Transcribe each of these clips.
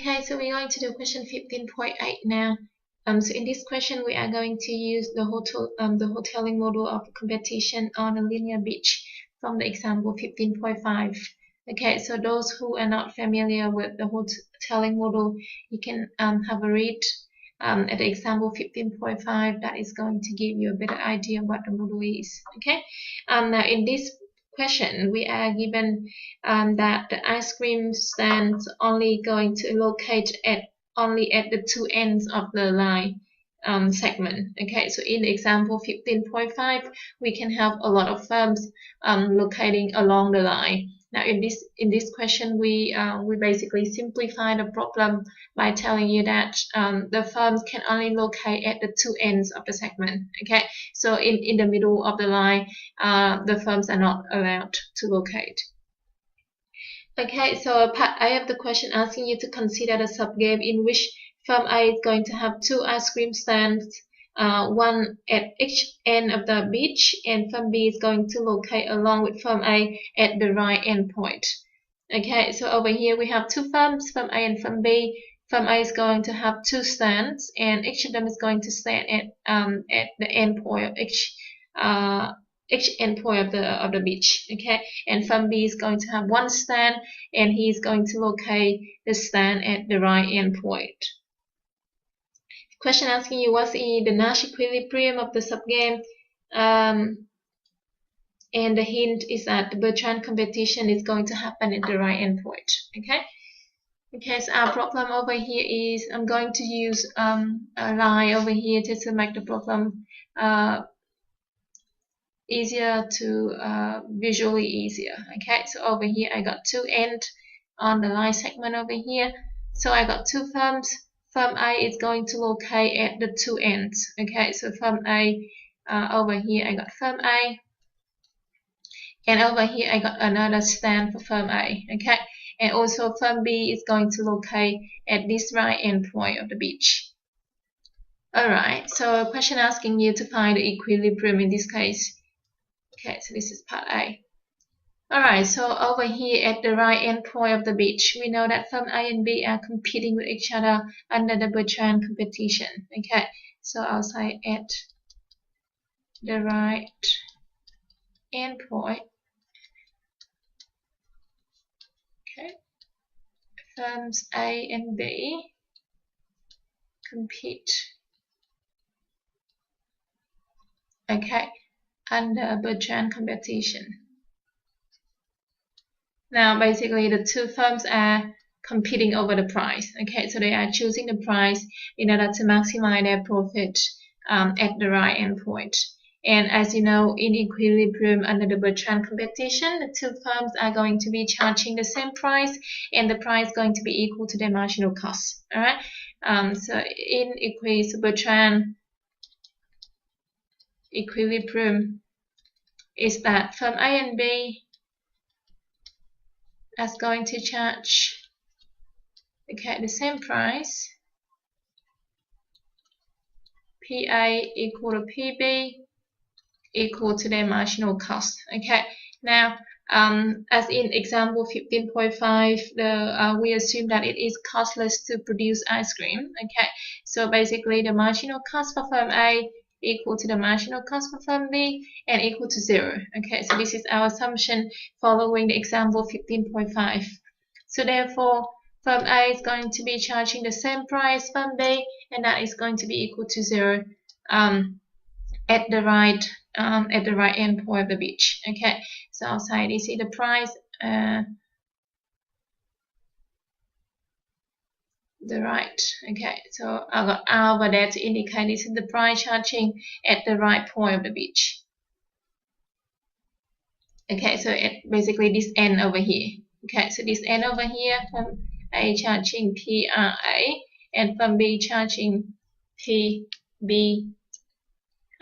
Okay, so we're going to do question 15.8 now. So in this question, we are going to use the hoteling model of competition on a linear beach from the example 15.5. Okay, so those who are not familiar with the hoteling model, you can have a read at the example 15.5. That is going to give you a better idea what the model is. Okay, now in this question, we are given that the ice cream stands only going to locate only at the two ends of the line segment. Okay, so in example 15.5, we can have a lot of firms locating along the line. Now in this question, we basically simplify the problem by telling you that the firms can only locate at the two ends of the segment. Okay, so in the middle of the line, the firms are not allowed to locate. Okay, so part A of the question asking you to consider the subgame in which firm A is going to have two ice cream stands, one at each end of the beach, and firm B is going to locate along with firm A at the right end point. Okay, so over here we have two firms, firm A and firm B. Firm A is going to have two stands, and each of them is going to stand at the end point of each endpoint of the beach. Okay, and firm B is going to have one stand, and he is going to locate the stand at the right endpoint. Question asking you what's the Nash equilibrium of the subgame, and the hint is that the Bertrand competition is going to happen at the right endpoint. Okay, so our problem over here is I'm going to use a line over here to make the problem easier to visually easier. Okay, so over here I got two ends on the line segment over here. So I got two firms. Firm A is going to locate at the two ends. Okay, so firm A, over here I got firm A, and over here I got another stand for firm A. Okay, and also firm B is going to locate at this right end point of the beach. Alright, so question asking you to find the equilibrium in this case. Okay, so this is part A. Alright, so over here at the right end point of the beach, we know that firm A and B are competing with each other under the Bertrand competition. Okay, so I'll say at the right end point. Okay, firms A and B compete. Okay, under Bertrand competition. Now basically the two firms are competing over the price. Okay, so they are choosing the price in order to maximize their profit at the right end point. And as you know, in equilibrium under the Bertrand competition, the two firms are going to be charging the same price, and the price is going to be equal to their marginal cost. Alright, so in Bertrand equilibrium is that firm A and B is going to charge the same price, PA equal to PB equal to their marginal cost. Okay, now as in example 15.5, we assume that it is costless to produce ice cream. Okay, so basically the marginal cost for firm A equal to the marginal cost for firm B and equal to 0. Okay, so this is our assumption following the example 15.5. So therefore, firm A is going to be charging the same price firm B, and that is going to be equal to 0 at the right end point of the beach. Okay, so outside you see the price, the right. Okay, so I got R over there to indicate this is the price charging at the right point of the beach. Okay, so basically this end over here. Okay, so this end over here, firm A charging PRA and firm B charging PBB.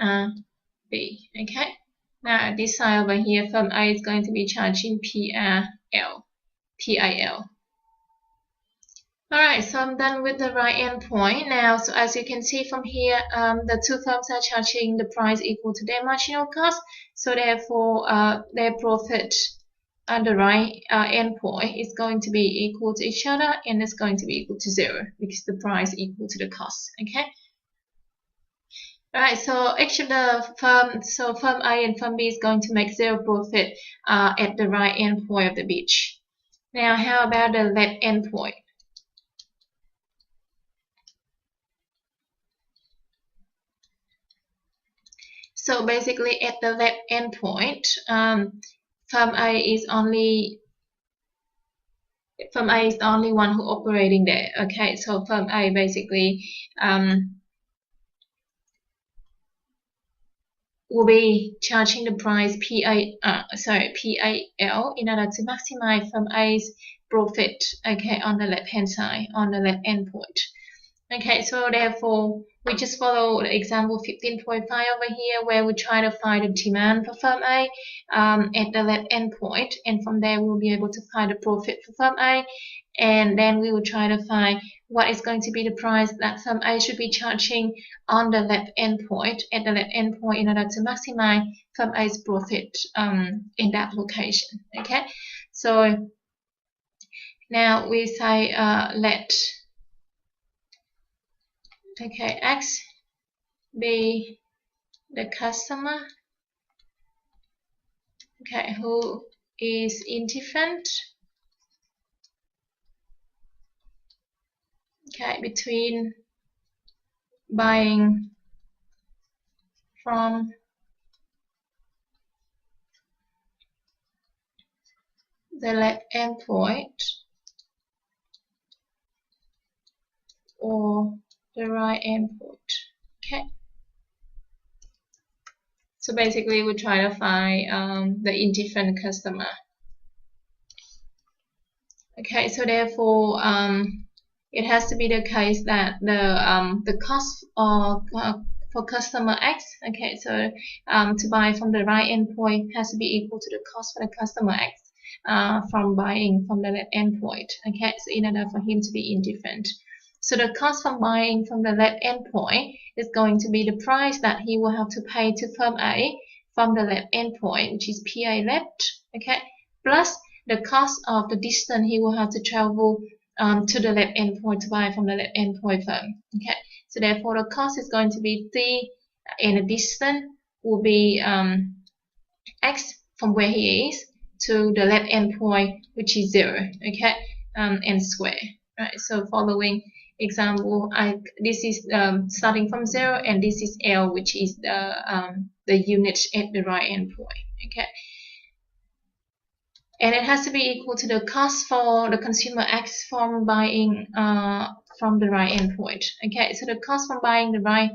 Okay, now this side over here, firm A is going to be charging PIL. Alright, so I'm done with the right end point now. So as you can see from here, the two firms are charging the price equal to their marginal cost. So therefore, their profit on the right endpoint is going to be equal to each other, and it's going to be equal to 0 because the price is equal to the cost. Okay. Right, so each of the firm, so firm A and firm B is going to make 0 profit at the right endpoint of the beach. Now, how about the left endpoint? So basically, at the left endpoint, firm A is only one who operating there. Okay, so firm A basically will be charging the price PAL in order to maximize firm A's profit. Okay, on the left hand side, on the left endpoint. Okay, so therefore we just follow the example 15.5 over here, where we try to find the demand for firm A at the left endpoint, and from there we'll be able to find the profit for firm A, and then we will try to find what is going to be the price that firm A should be charging on the left endpoint, at the left endpoint, in order to maximize firm A's profit in that location. Okay, so now we say let X be the customer, who is indifferent, between buying from the left endpoint or the right endpoint. Okay. So basically, we try to find the indifferent customer. Okay. So therefore, it has to be the case that the cost for customer X. Okay. So to buy from the right endpoint has to be equal to the cost for the customer X from buying from the left endpoint. Okay. So in order for him to be indifferent. So the cost from buying from the left endpoint is going to be the price that he will have to pay to firm A from the left endpoint, which is PA left, okay, plus the cost of the distance he will have to travel to the left endpoint to buy from the left endpoint firm. Okay, so therefore the cost is going to be T, and the distance will be X from where he is to the left endpoint, which is 0. Okay, and square. Right. So following example, this is starting from 0, and this is L, which is the unit at the right endpoint. Okay, and it has to be equal to the cost for the consumer X from buying from the right endpoint. Okay, so the cost from buying the right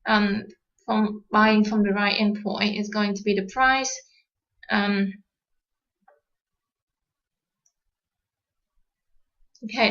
from the right endpoint is going to be the price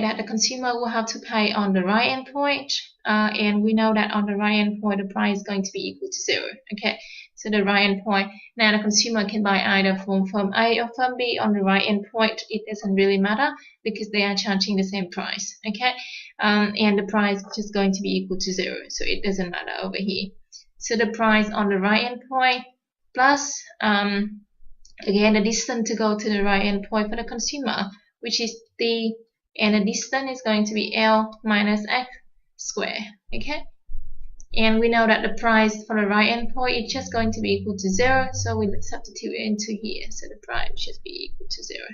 that the consumer will have to pay on the right endpoint, and we know that on the right endpoint the price is going to be equal to 0. Okay, so the right endpoint, now the consumer can buy either from firm A or firm B on the right endpoint. It doesn't really matter because they are charging the same price. Okay, and the price is just going to be equal to 0, so it doesn't matter over here. So the price on the right endpoint plus again the distance to go to the right endpoint for the consumer, which is D, and the distance is going to be L minus X square. Okay, and we know that the price for the right endpoint is just going to be equal to 0, so we substitute it into here, so the price should be equal to 0.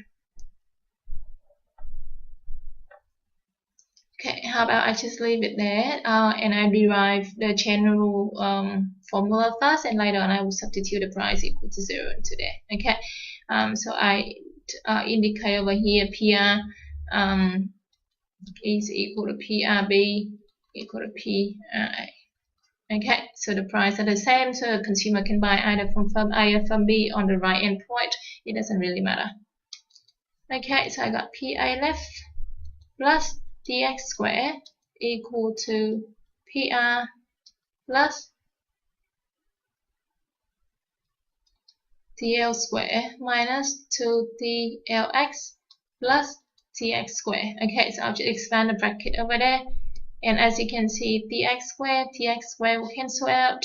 Okay, how about I just leave it there, and I derive the general formula first, and later on I will substitute the price equal to 0 into there. Okay, so I indicate over here PR is equal to PRB equal to PRA. Okay, so the price are the same, so the consumer can buy either from firm A or firm B on the right endpoint. It doesn't really matter. Okay, so I got PA left plus dx squared equal to PR plus dl squared minus 2dlx plus dx squared. Okay, so I'll just expand the bracket over there, and as you can see, dx squared will cancel out.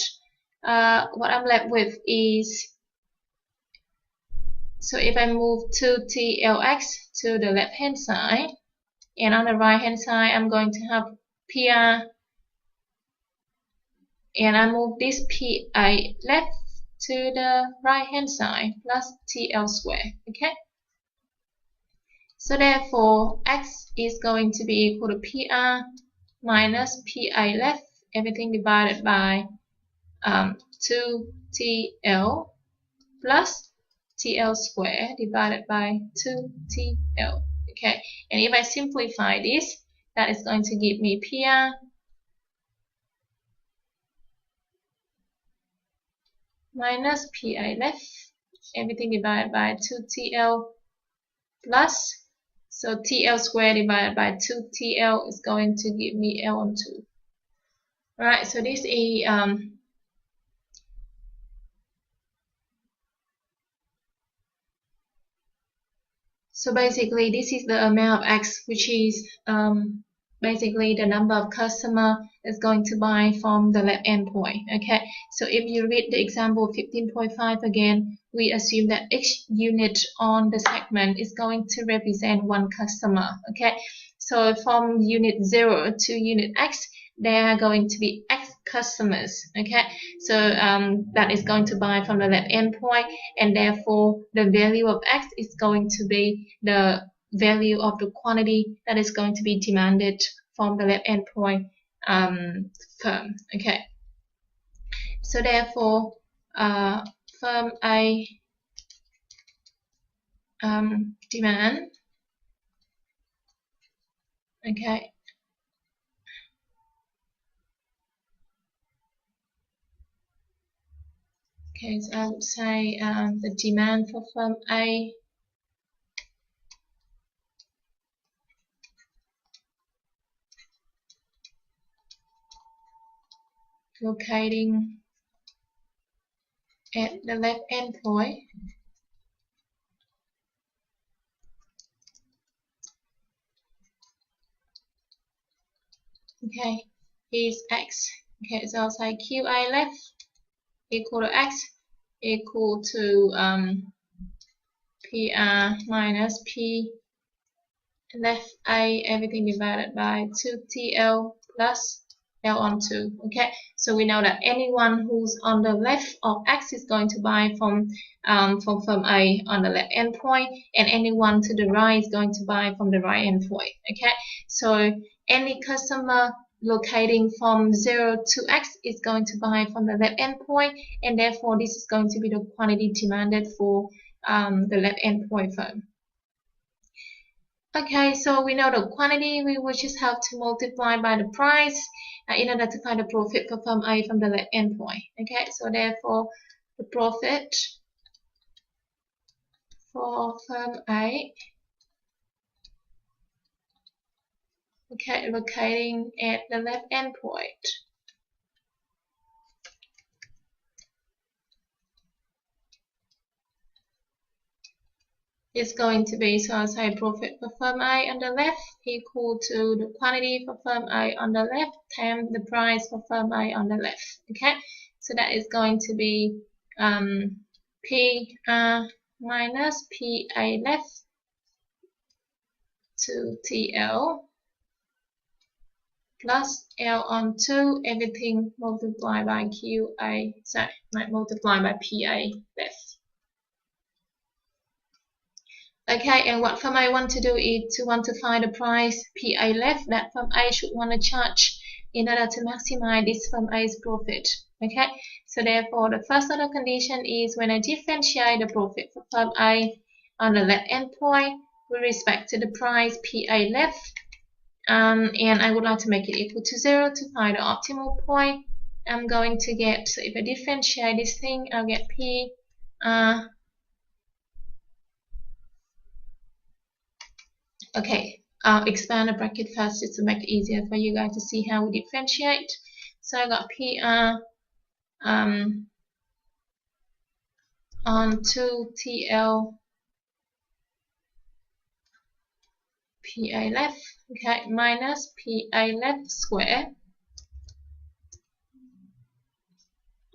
What I'm left with is So if I move 2TLX to the left hand side, and on the right hand side I'm going to have PR, and I move this PA left to the right hand side plus TL square. Okay, so therefore X is going to be equal to PR minus PA left, everything divided by 2TL plus TL square divided by 2TL. Okay, and if I simplify this, that is going to give me PR minus PA left, everything divided by 2TL plus, so TL square divided by 2TL is going to give me L on 2. Alright, so this is so basically this is the amount of X, which is basically the number of customer is going to buy from the left endpoint. Okay, so if you read the example 15.5 again, we assume that each unit on the segment is going to represent one customer. Okay, so from unit 0 to unit X, there are going to be X customers. Okay, so that is going to buy from the left endpoint, and therefore the value of X is going to be the value of the quantity that is going to be demanded from the left endpoint firm. Okay, so therefore firm A demand. Okay, so I would say the demand for firm A locating at the left endpoint is X. Okay, so I'll say QA left equal to X equal to PR minus P left A, everything divided by 2TL plus L on 2. Okay, so we know that anyone who's on the left of X is going to buy from firm A on the left endpoint, and anyone to the right is going to buy from the right endpoint. Okay, so any customer locating from 0 to X is going to buy from the left endpoint, and therefore this is going to be the quantity demanded for the left endpoint firm. Okay, so we know the quantity, we will just have to multiply by the price in order to find the profit for firm A from the left endpoint. Okay, so therefore the profit for firm A, okay, locating at the left endpoint, is going to be, so I'll say profit for firm A on the left equal to the quantity for firm A on the left times the price for firm A on the left. Okay, so that is going to be PR minus PA left to TL plus L on 2, everything multiplied by QA, sorry, multiplied by PA left. Okay, and what firm A want to do is to want to find the price PA left that firm A should want to charge in order to maximize this firm A's profit. Okay, so therefore the first order condition is when I differentiate the profit for firm A on the left endpoint with respect to the price PA left, and I would like to make it equal to 0 to find the optimal point. I'm going to get, so if I differentiate this thing, I'll get P okay, I'll expand the bracket first just to make it easier for you guys to see how we differentiate. So I got PR on 2TL PA left, okay, minus PA left square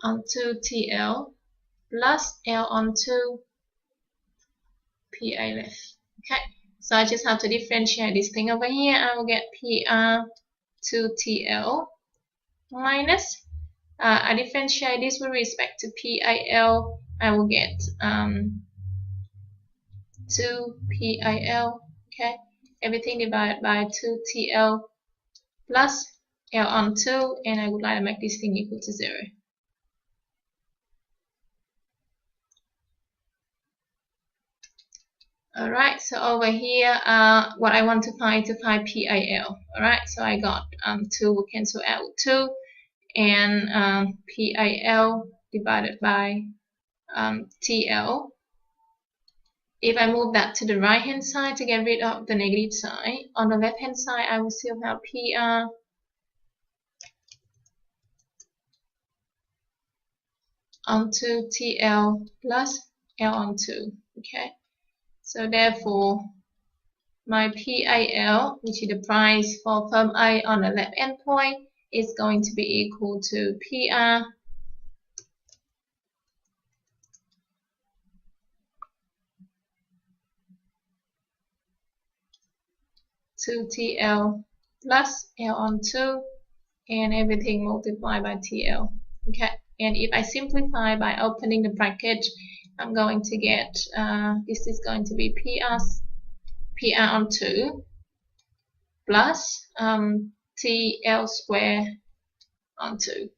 on 2TL plus L on 2 PA left. Okay, so I just have to differentiate this thing over here. I will get PR to TL minus, I differentiate this with respect to PIL, I will get 2 PIL, okay, everything divided by 2 TL plus L on 2, and I would like to make this thing equal to 0. Alright, so over here, what I want to find PIL. Alright, so I got 2 will cancel out with 2, and PIL divided by TL. If I move that to the right hand side to get rid of the negative sign, on the left hand side I will still have PR onto TL plus L onto. Okay, so therefore my PIL, which is the price for firm A on the left hand point, is going to be equal to PR to TL plus L on 2, and everything multiplied by TL. Okay, and if I simplify by opening the bracket, I'm going to get this is going to be PR on 2 plus TL square on 2.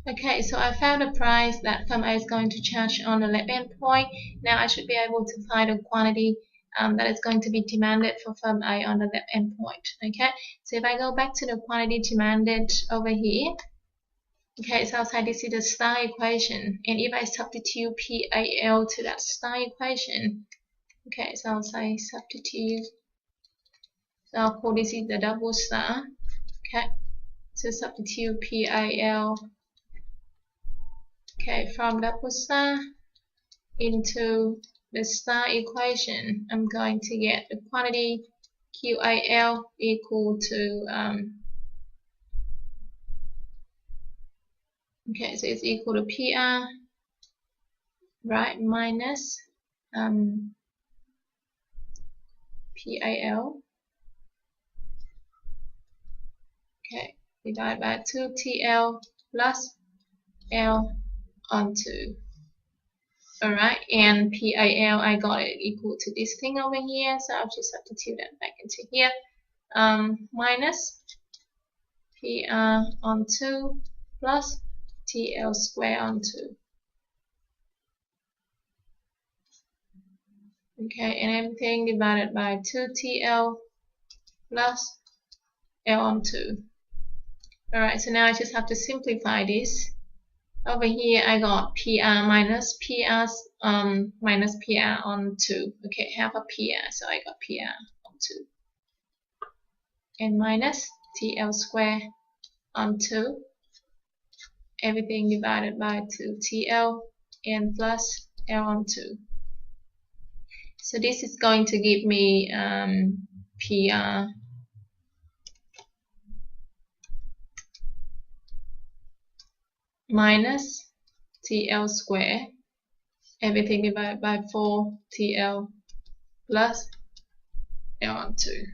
Okay, so I found the price that firm A is going to charge on the left hand point. Now I should be able to find the quantity that is going to be demanded for firm A on the left hand point. Okay, so if I go back to the quantity demanded over here, okay, so I'll say this is the star equation, and if I substitute PIL to that star equation, okay, so I'll say substitute, so I'll call this is the double star. Okay, so substitute PIL, okay, from double star into the star equation, I'm going to get the quantity QIL equal to okay, so it's equal to PR, right, minus PIL, okay, divided by 2 TL plus L on 2. Alright, and PIL, I got it equal to this thing over here, so I'll just substitute that back into here. Minus PR on 2 plus TL square on 2. Okay, and everything divided by 2TL plus L on 2. Alright, so now I just have to simplify this. Over here I got PR minus PR minus PR on 2. Okay, half a PR, so I got PR on 2. And minus TL square on 2. Everything divided by 2TL and plus L on 2. So this is going to give me PR minus TL square, everything divided by 4 TL plus L on 2.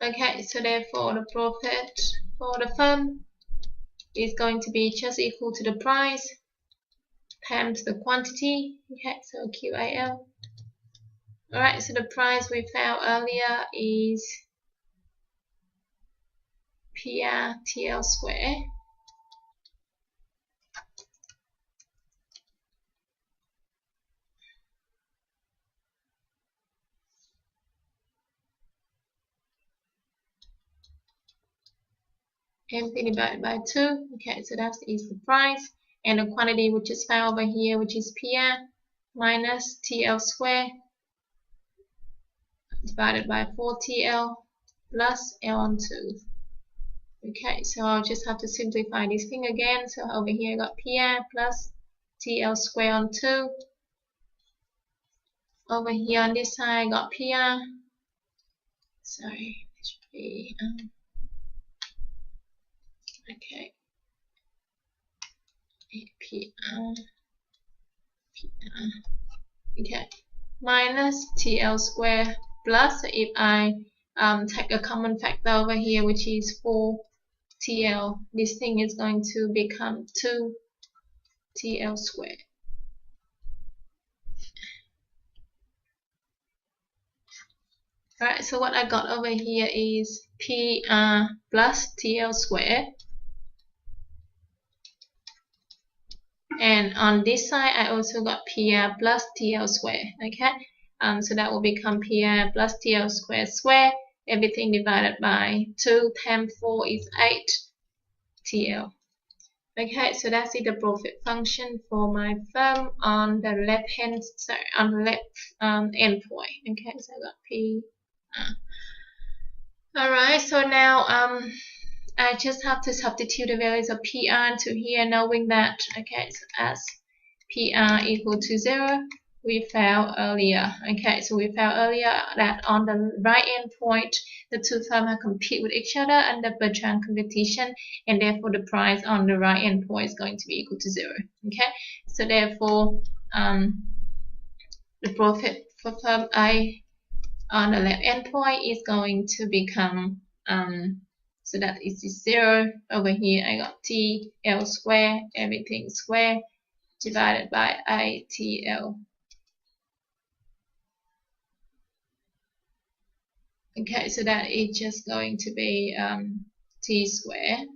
Okay, so therefore the profit for the firm is going to be just equal to the price times the quantity. Okay, so QIL. Alright, so the price we found earlier is PR TL square everything divided by 2. Okay, so that is the price, and the quantity which is found over here, which is PR minus TL square divided by 4TL plus L on 2. Okay, so I'll just have to simplify this thing again. So over here I got PR plus TL square on 2 over here on this side I got PR. Sorry, it should be okay. PR. Okay, minus TL square plus, if I take a common factor over here, which is 4TL, this thing is going to become 2TL squared. Alright, so what I got over here is PR plus TL squared. And on this side, I also got PR plus TL squared. Okay, so that will become PR plus TL squared, everything divided by 2 times 4 is 8 TL. Okay, so that's the profit function for my firm on the left hand side, on the left endpoint. Okay, so I got PR. Alright, so now I just have to substitute the values of PR to here, knowing that, okay, so as PR equal to 0, we found earlier. Okay, so we found earlier that on the right end point, the two firms compete with each other under Bertrand competition, and therefore the price on the right end point is going to be equal to 0. Okay, so therefore the profit for firm A on the left end point is going to become so that is 0. Over here I got TL square, everything square, divided by ITL. Okay, so that is just going to be T square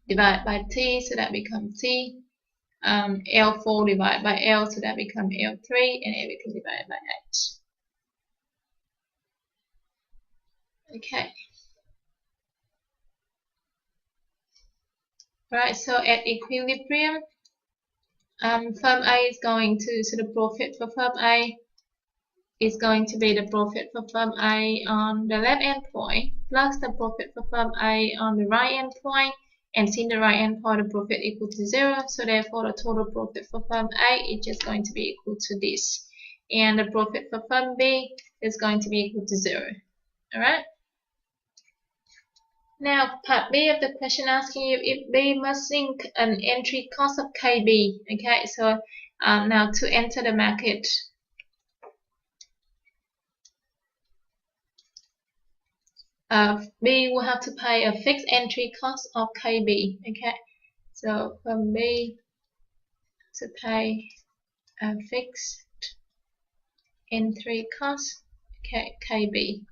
divided by T, so that becomes T. L4 divided by L, so that becomes L3, and everything divided by 8. Okay. Right, so at equilibrium, firm A is going to, so the profit for firm A is going to be the profit for firm A on the left end point plus the profit for firm A on the right end point, and since the right end point the profit equal to 0, so therefore the total profit for firm A is just going to be equal to this, and the profit for firm B is going to be equal to 0. Alright. Now, part B of the question asking you if B must sink an entry cost of KB. Okay, so now to enter the market, B will have to pay a fixed entry cost of KB. Okay, so from B to pay a fixed entry cost, okay, KB.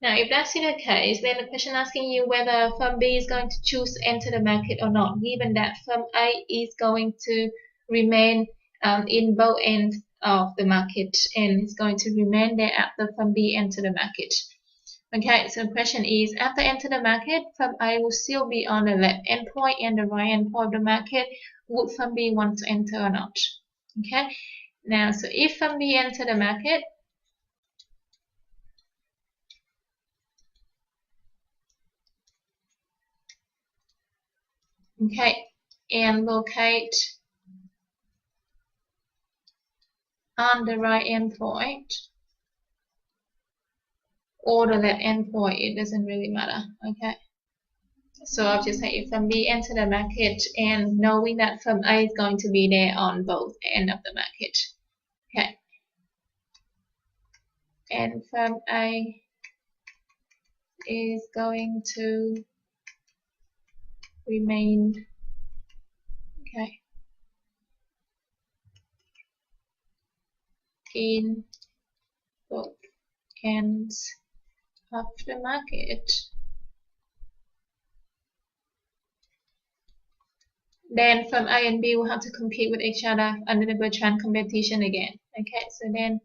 Now, if that's the case, then the question asking you whether firm B is going to choose to enter the market or not, given that firm A is going to remain in both ends of the market and is going to remain there after firm B enter the market. Okay, so the question is, after enter the market, firm A will still be on the left end point and the right end point of the market. Would firm B want to enter or not? Okay, now, so if firm B enter the market, okay, and locate on the right end point or the left end point, it doesn't really matter. Okay, so I'll just say if firm B enter the market and knowing that firm A is going to be there on both ends of the market. Okay, and firm A is going to remain, okay, in both ends of the market. Then firm A and B will have to compete with each other under the Bertrand competition again. Okay, so then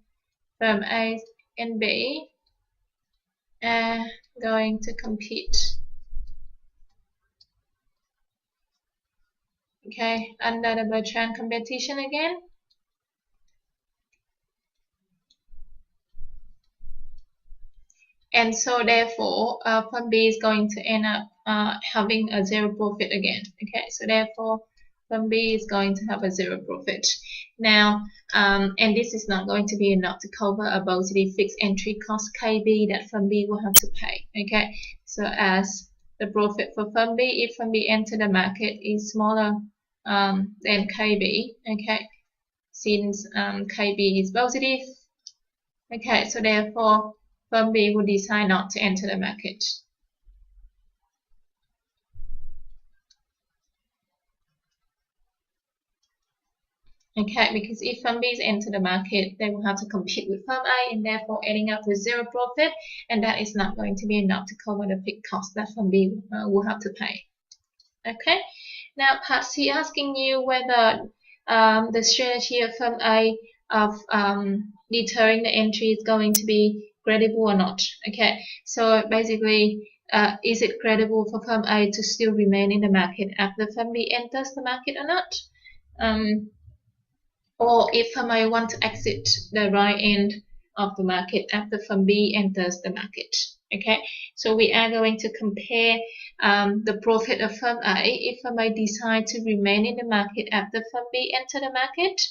firm A and B are going to compete, okay, under the Bertrand competition again. And so therefore, firm B is going to end up having a 0 profit again. Okay, so therefore, firm B is going to have a zero profit. Now, and this is not going to be enough to cover about the fixed entry cost KB that firm B will have to pay. Okay, so as the profit for firm B, if firm B enter the market, is smaller than KB. Okay, since KB is positive. Okay, so therefore firm B will decide not to enter the market. Okay, because if firm B is enter the market, they will have to compete with firm A and therefore ending up with zero profit, and that is not going to be enough to cover the fixed cost that firm B will have to pay. Okay, now part C asking you whether the strategy of firm A of deterring the entry is going to be credible or not. Okay, so basically, is it credible for firm A to still remain in the market after firm B enters the market or not? Or if firm A want to exit the right end of the market after firm B enters the market. Okay, so we are going to compare the profit of firm A if firm A decide to remain in the market after firm B enter the market,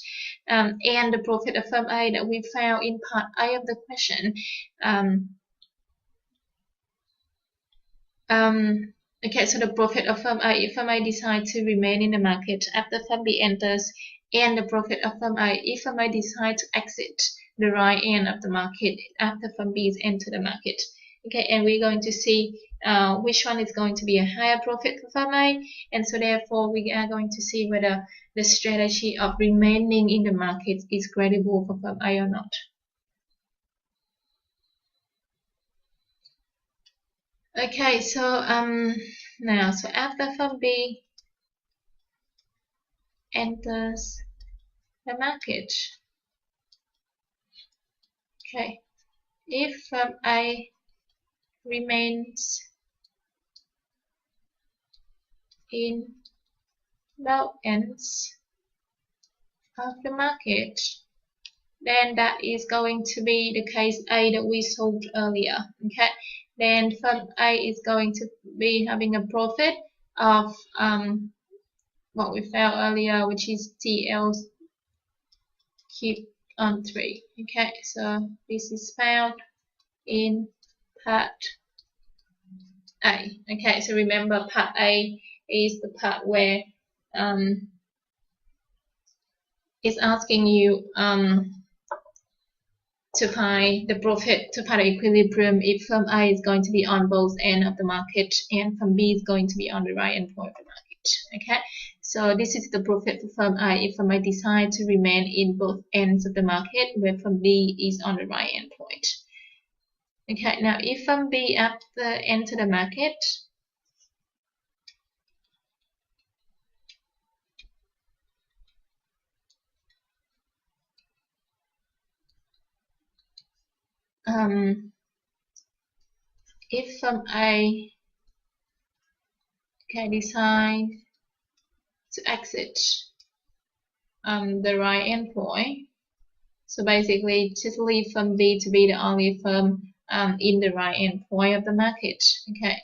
and the profit of firm A that we found in part A of the question. Okay, so the profit of firm A if firm A decide to remain in the market after firm B enters, and the profit of firm A if firm A decide to exit the right end of the market after firm B is enter the market. Okay, and we're going to see which one is going to be a higher profit for firm A, and so therefore we are going to see whether the strategy of remaining in the market is credible for firm A or not. Okay, so now, so after firm B enters the market, okay, if firm A remains in both ends of the market, then that is going to be the case A that we solved earlier. Okay, then firm A is going to be having a profit of what we found earlier, which is TL cubed on 3. Okay, so this is found in part A. Okay, so remember part A is the part where it's asking you to find the profit, to find the equilibrium if firm A is going to be on both ends of the market and firm B is going to be on the right end point of the market. Okay, so this is the profit for firm A if firm A decide to remain in both ends of the market where firm B is on the right end point. Okay, now if firm B after enter the market, if firm A decide to exit the right end point, so basically just leave firm B to be the only firm in the right end point of the market. Okay,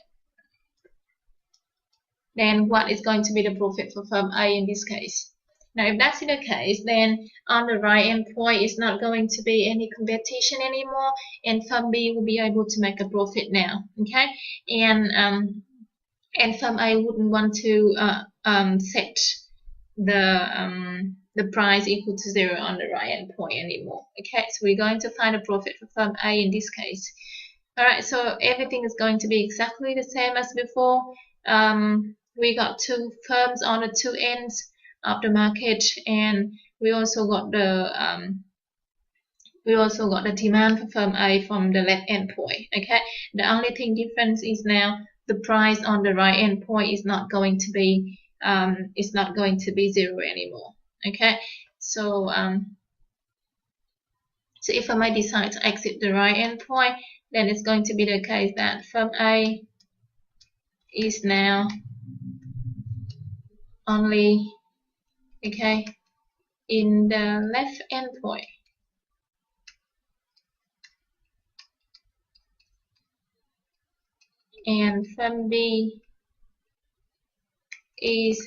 then what is going to be the profit for firm A in this case? Now, if that's the case, then on the right end point is not going to be any competition anymore, and firm B will be able to make a profit now. Okay, and firm A wouldn't want to set the price equal to 0 on the right end point anymore. Okay, so we're going to find a profit for firm A in this case. Alright, so everything is going to be exactly the same as before. We got two firms on the two ends of the market, and we also got the demand for firm A from the left end point. Okay, the only thing difference is now the price on the right end point is not going to be 0 anymore. Okay, so so if firm A decide to exit the right end point, then it's going to be the case that firm A is now only in the left end point. And firm B is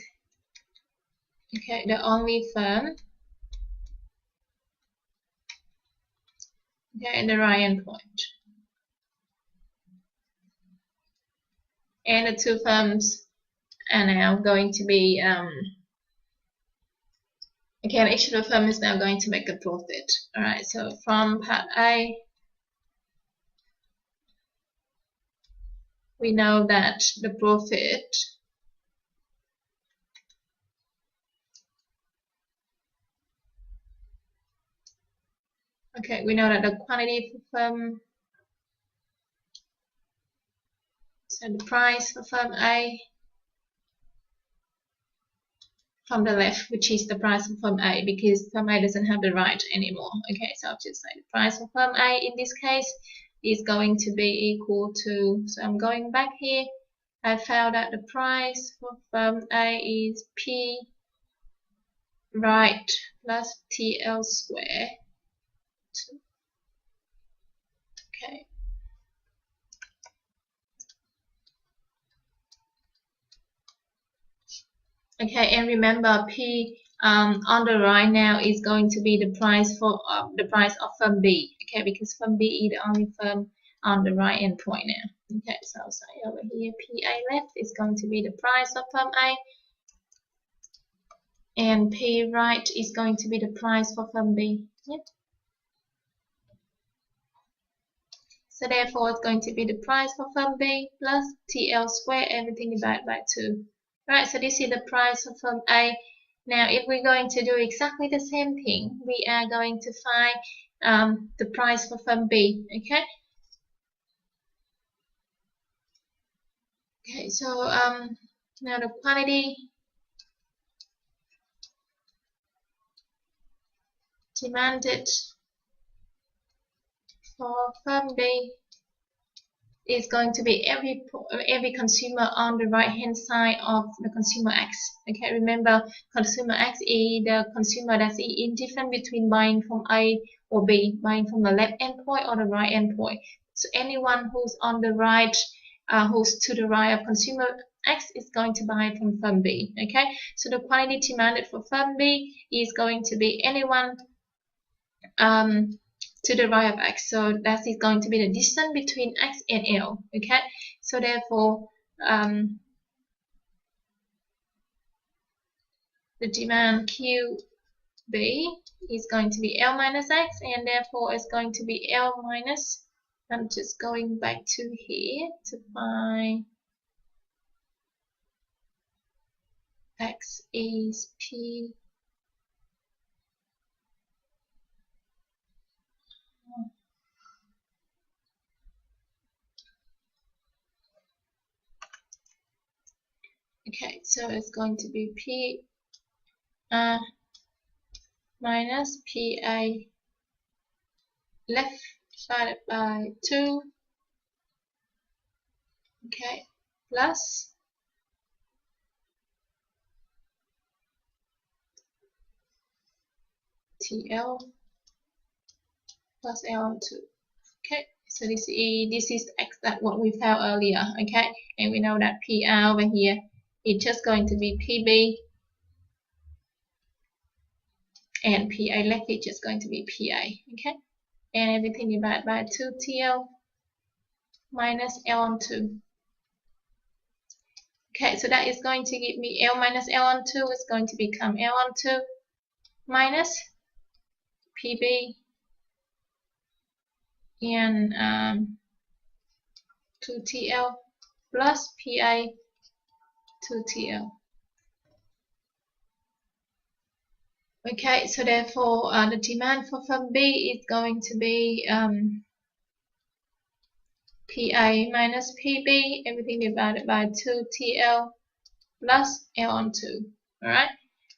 Okay, the only firm, okay, in the right endpoint. And the two firms are now going to be, okay, each of the firm is now going to make a profit. Alright, so from part A, we know that the profit we know that the quantity for firm, so the price for firm A from the left, which is the price of firm A, because firm A doesn't have the right anymore. Okay, so I'll just say the price of firm A in this case is going to be equal to, so I'm going back here, I found that the price for firm A is P right plus TL square. Okay. Okay, and remember P on the right now is going to be the price for the price of firm B. Okay, because firm B is the only firm on the right end point now. Okay, so I'll say over here PA left is going to be the price of firm A, and P right is going to be the price for firm B. Yep. So therefore it's going to be the price for firm B plus TL square, everything divided by 2. Right, so this is the price of firm A. Now if we're going to do exactly the same thing, we are going to find the price for firm B. Okay. Okay, so now the quantity demanded for firm B is going to be every consumer on the right hand side of the consumer X. Okay, remember consumer X is the consumer that's indifferent between buying from A or B, buying from the left endpoint or the right endpoint. So anyone who's on the right, who's to the right of consumer X is going to buy from firm B. Okay, so the quantity demanded for firm B is going to be anyone to the right of X. So that is going to be the distance between X and L. Okay, so therefore the demand QB is going to be L minus X, and therefore it's going to be L minus, I'm just going back to here to find X is P okay, so it's going to be P minus PA left divided by 2, okay, plus TL plus L on 2. Okay, so this is exactly what we found earlier. Okay, and we know that PR over here is just going to be PB, and PA left is just going to be PA. Okay, and everything divided by 2TL minus L on 2. Okay, so that is going to give me L minus L on 2 is going to become L on 2 minus PB and 2TL plus PA 2TL. Okay, so therefore the demand for firm B is going to be PA minus PB, everything divided by 2TL plus L on 2. Alright,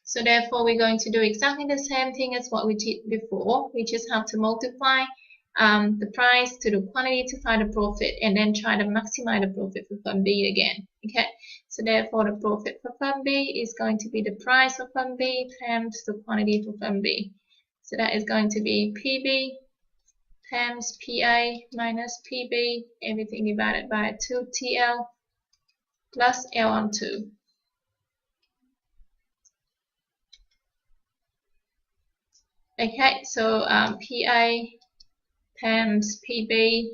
so therefore we're going to do exactly the same thing as what we did before. We just have to multiply the price to the quantity to find the profit, and then try to maximize the profit for firm B again. Okay, so therefore the profit for firm B is going to be the price of firm B times the quantity for firm B. So that is going to be PB times PA minus PB, everything divided by 2TL plus L on 2. Okay, so PA times PB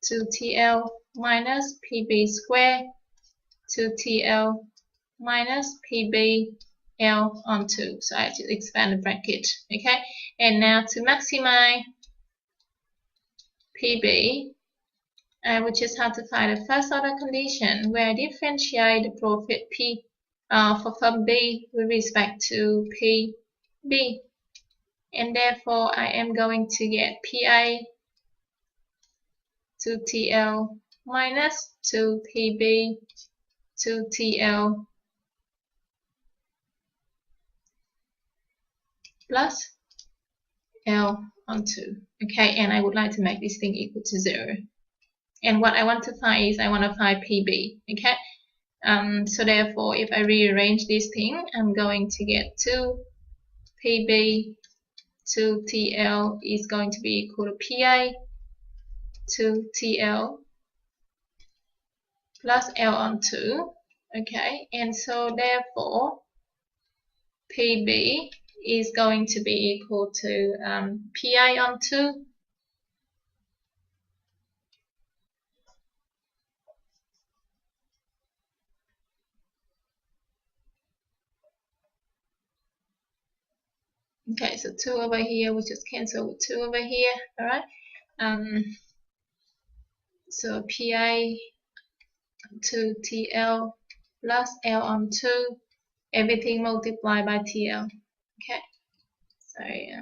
to TL minus PB squared to TL minus PBL on 2. So I have to expand the bracket. Okay, and now to maximize PB, I will just have to find a first order condition where I differentiate the profit P for firm B with respect to PB, and therefore I am going to get PA to TL minus 2 PB to TL plus L on 2. Okay, and I would like to make this thing equal to 0. And what I want to find is I want to find PB. Okay, so therefore if I rearrange this thing, I'm going to get 2 PB to TL is going to be equal to PA to TL plus L on 2. Okay, and so therefore PB is going to be equal to PA on 2 okay, so 2 over here, we just cancel with 2 over here. Alright, so PA to TL plus L on 2, everything multiplied by TL. Okay, sorry,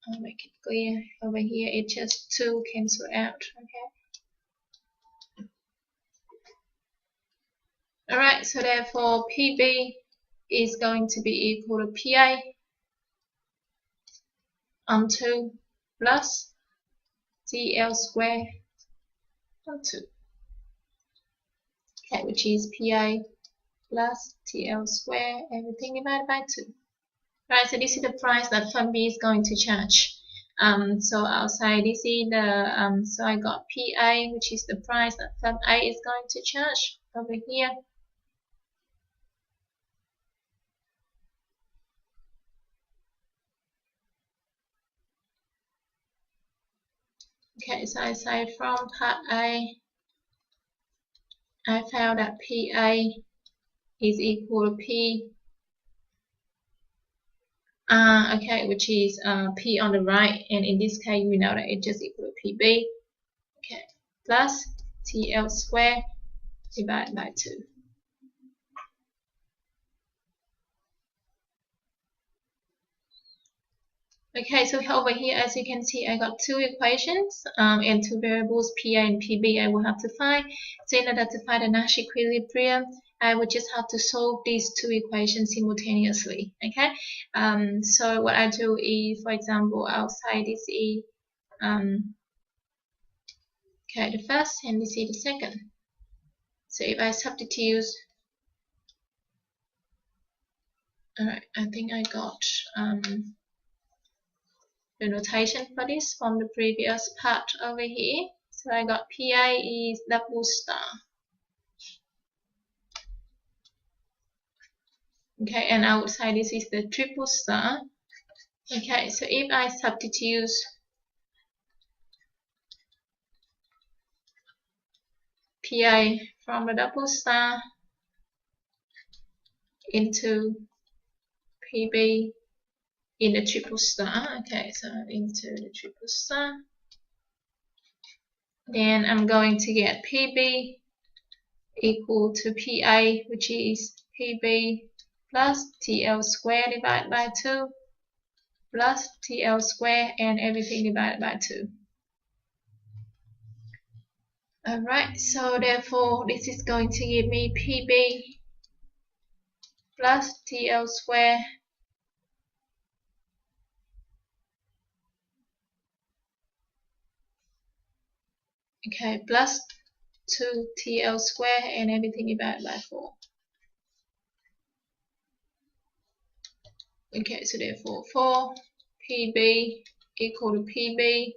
I'll make it clear. Over here it's just 2 cancel out. Okay, alright, so therefore PB is going to be equal to PA on 2 plus TL squared on 2. Okay, which is PA plus TL squared, everything divided by 2. Right, so this is the price that firm B is going to charge. So I'll say this is the, so I got PA, which is the price that firm A is going to charge over here. Okay, so I say from part A, I found that PA is equal to P, okay, which is P on the right, and in this case we know that it's just equal to PB, okay, plus TL squared divided by 2. Okay, so over here, as you can see, I got 2 equations and 2 variables, PA and PB, I will have to find. So in order to find the Nash equilibrium, I would just have to solve these 2 equations simultaneously. Okay, so what I do is, for example, I'll say this is okay, the first, and this is the second. So if I substitute, alright, I think I got the notation for this from the previous part over here. So I got PA is double star. Okay, and I would say this is the triple star. Okay, so if I substitute PA from the double star into PB in the triple star, okay, so into the triple star, then I'm going to get PB equal to PA, which is PB plus TL squared divided by 2 plus TL squared and everything divided by 2. Alright, so therefore this is going to give me PB plus TL squared okay, plus 2 TL squared and everything divided by 4. Okay, so therefore 4 PB equal to PB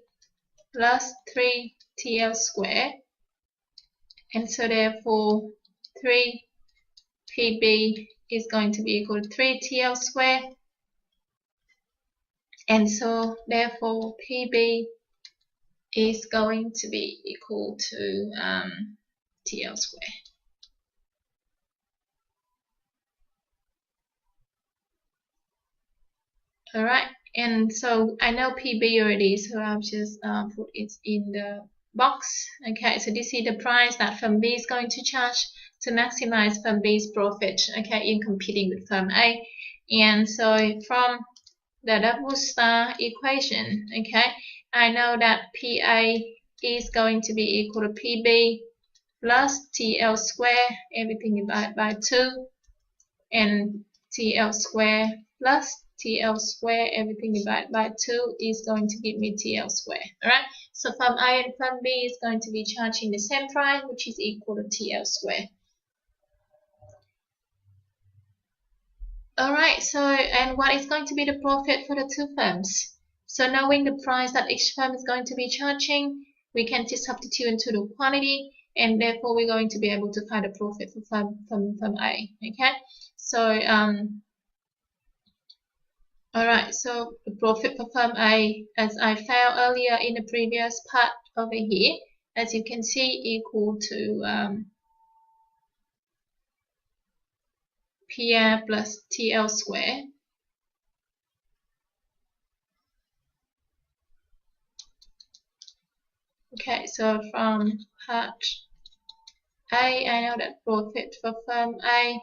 plus 3 TL squared, and so therefore 3 PB is going to be equal to 3TL squared, and so therefore PB is going to be equal to TL squared. Alright, and so I know PB already, so I'll just put it in the box. Okay, so this is the price that firm B is going to charge to maximize firm B's profit, okay, in competing with firm A. And so from the double star equation, okay, I know that PA is going to be equal to PB plus TL squared, everything divided by 2, and TL squared plus TL squared, everything divided by 2 is going to give me TL squared. Alright, so firm A and firm B is going to be charging the same price, which is equal to TL squared. Alright, so and what is going to be the profit for the two firms? So knowing the price that each firm is going to be charging, we can just substitute into the quantity, and therefore we're going to be able to find the profit for firm A. Okay, so alright, so the profit for firm A, as I found earlier in the previous part over here, as you can see, equal to PR plus TL squared. Okay, so from part A, I know that profit for firm A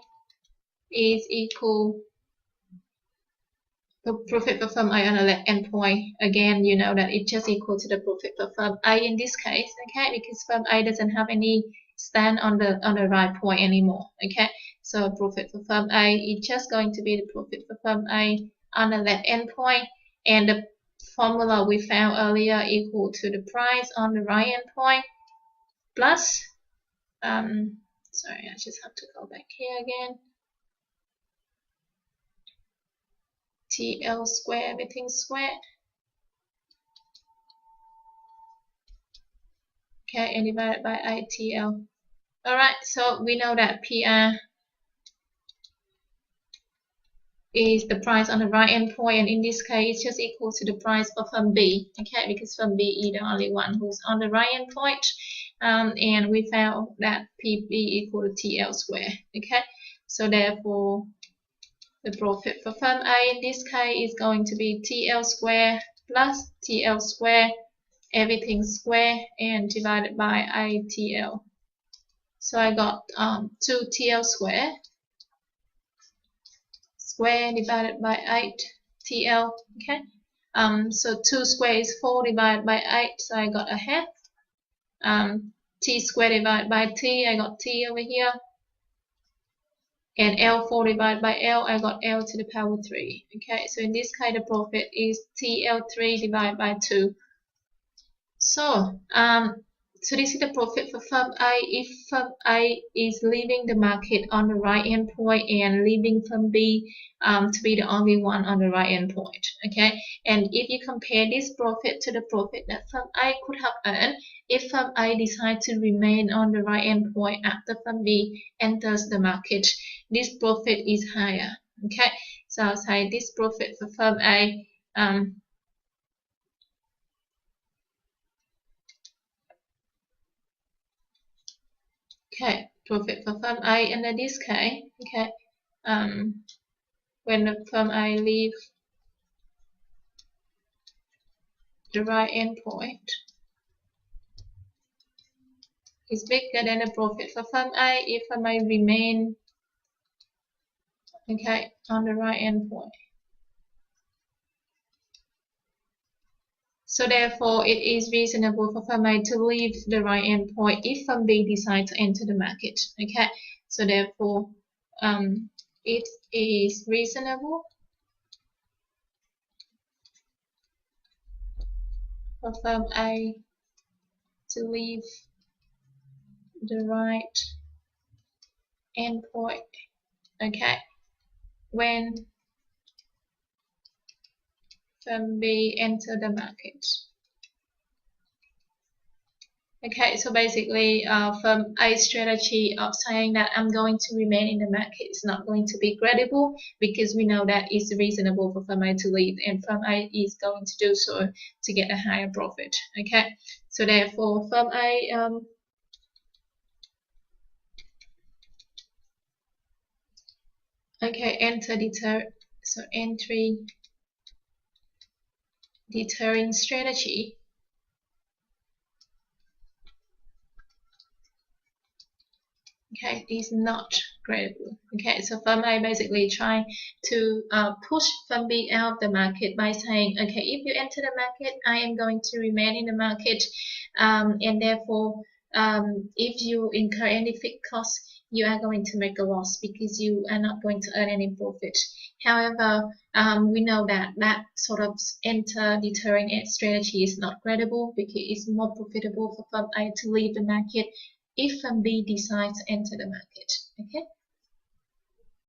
is equal to profit for firm A on the left hand point. Again, you know that it's just equal to the profit for firm A in this case, okay, because firm A doesn't have any stand on the right point anymore. Okay, so profit for firm A is just going to be the profit for firm A on the left hand point, and the formula we found earlier equal to the price on the right hand point plus sorry, I just have to go back here again, TL squared, everything squared, okay, and divided by ITL. Alright, so we know that PR is the price on the right hand point, and in this case it's just equal to the price of firm B, okay, because firm B is the only one who's on the right hand point, and we found that PB equal to TL squared. Okay, so therefore the profit for firm A in this case is going to be TL squared plus TL squared, everything squared, and divided by ITL. So I got 2 TL squared divided by 8 TL. Okay, so 2 squared is 4 divided by 8, so I got a half. T squared divided by T, I got T over here, and L 4 divided by L, I got L to the power 3. Okay, so in this case the profit is TL3 divided by 2. So so this is the profit for firm A if firm A is leaving the market on the right hand point and leaving firm B to be the only one on the right hand point. Okay, and if you compare this profit to the profit that firm A could have earned if firm A decides to remain on the right hand point after firm B enters the market, this profit is higher. Okay, so I'll say this profit for firm A okay, profit for firm A under this case, okay, when the firm A leave the right hand point is bigger than the profit for firm A if firm A remain, okay, on the right hand point. So therefore, it is reasonable for firm A to leave the right hand point if firm B decides to enter the market. Okay, so therefore, it is reasonable for firm A to leave the right hand point. Okay, when firm B enter the market. Okay, so basically, firm A strategy of saying that I'm going to remain in the market is not going to be credible because we know that it's reasonable for firm A to leave, and firm A is going to do so to get a higher profit. Okay, so therefore, firm A okay, entry deterring strategy. Okay, is not credible. Okay, so firm A basically trying to push firm B out of the market by saying, okay, if you enter the market, I am going to remain in the market, and therefore, if you incur any fixed costs, you are going to make a loss because you are not going to earn any profit. However, we know that that sort of enter deterring strategy is not credible because it's more profitable for firm A to leave the market if firm B decides to enter the market. Okay.